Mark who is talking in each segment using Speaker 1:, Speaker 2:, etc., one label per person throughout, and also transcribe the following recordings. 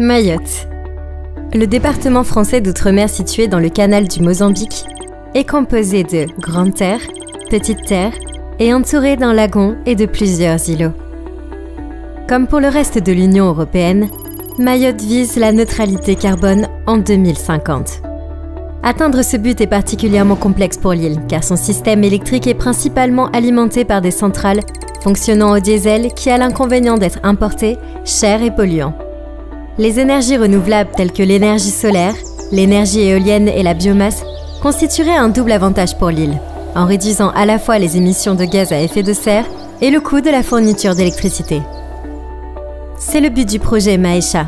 Speaker 1: Mayotte. Le département français d'outre-mer situé dans le canal du Mozambique est composé de grandes terres, petites terres et entouré d'un lagon et de plusieurs îlots. Comme pour le reste de l'Union européenne, Mayotte vise la neutralité carbone en 2050. Atteindre ce but est particulièrement complexe pour l'île, car son système électrique est principalement alimenté par des centrales fonctionnant au diesel qui a l'inconvénient d'être importé, cher et polluant. Les énergies renouvelables telles que l'énergie solaire, l'énergie éolienne et la biomasse constitueraient un double avantage pour l'île, en réduisant à la fois les émissions de gaz à effet de serre et le coût de la fourniture d'électricité. C'est le but du projet Maesha.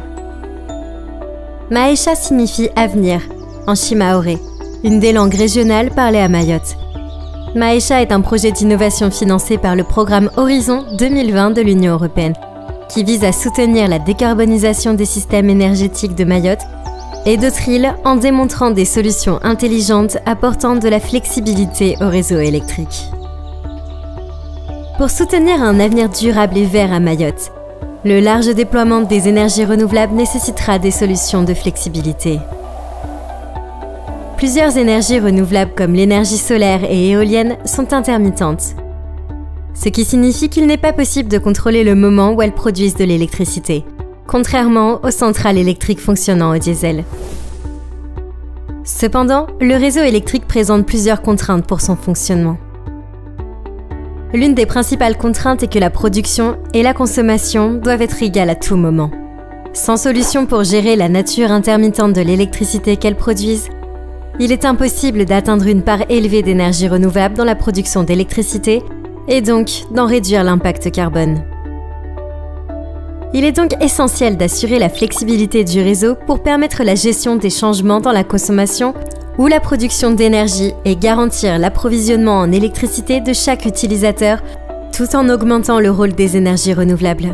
Speaker 1: Maesha signifie « avenir » en shimaoré, une des langues régionales parlées à Mayotte. Maesha est un projet d'innovation financé par le programme Horizon 2020 de l'Union européenne, qui vise à soutenir la décarbonisation des systèmes énergétiques de Mayotte et d'autres îles en démontrant des solutions intelligentes apportant de la flexibilité au réseau électrique. Pour soutenir un avenir durable et vert à Mayotte, le large déploiement des énergies renouvelables nécessitera des solutions de flexibilité. Plusieurs énergies renouvelables comme l'énergie solaire et éolienne sont intermittentes, ce qui signifie qu'il n'est pas possible de contrôler le moment où elles produisent de l'électricité, contrairement aux centrales électriques fonctionnant au diesel. Cependant, le réseau électrique présente plusieurs contraintes pour son fonctionnement. L'une des principales contraintes est que la production et la consommation doivent être égales à tout moment. Sans solution pour gérer la nature intermittente de l'électricité qu'elles produisent, il est impossible d'atteindre une part élevée d'énergie renouvelable dans la production d'électricité et donc d'en réduire l'impact carbone. Il est donc essentiel d'assurer la flexibilité du réseau pour permettre la gestion des changements dans la consommation ou la production d'énergie et garantir l'approvisionnement en électricité de chaque utilisateur tout en augmentant le rôle des énergies renouvelables.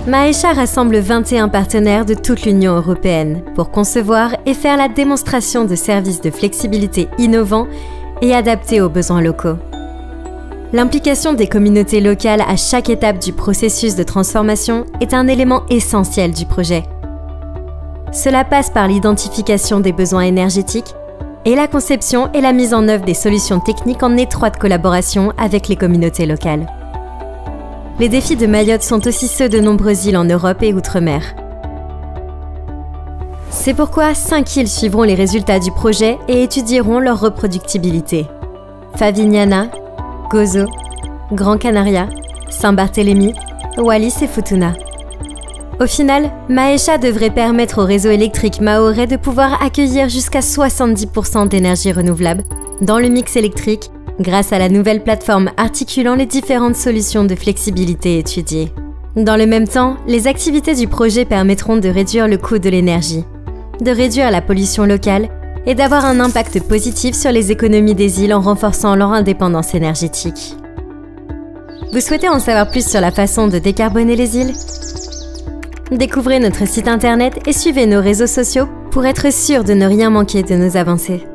Speaker 1: Maesha rassemble 21 partenaires de toute l'Union européenne pour concevoir et faire la démonstration de services de flexibilité innovants et adaptés aux besoins locaux. L'implication des communautés locales à chaque étape du processus de transformation est un élément essentiel du projet. Cela passe par l'identification des besoins énergétiques et la conception et la mise en œuvre des solutions techniques en étroite collaboration avec les communautés locales. Les défis de Mayotte sont aussi ceux de nombreuses îles en Europe et outre-mer. C'est pourquoi 5 îles suivront les résultats du projet et étudieront leur reproductibilité. Favignana, Gozo, Gran Canaria, Saint-Barthélemy, Wallis et Futuna. Au final, Maesha devrait permettre au réseau électrique mahorais de pouvoir accueillir jusqu'à 70% d'énergie renouvelable dans le mix électrique grâce à la nouvelle plateforme articulant les différentes solutions de flexibilité étudiées. Dans le même temps, les activités du projet permettront de réduire le coût de l'énergie, de réduire la pollution locale et d'avoir un impact positif sur les économies des îles en renforçant leur indépendance énergétique. Vous souhaitez en savoir plus sur la façon de décarboner les îles ? Découvrez notre site internet et suivez nos réseaux sociaux pour être sûr de ne rien manquer de nos avancées.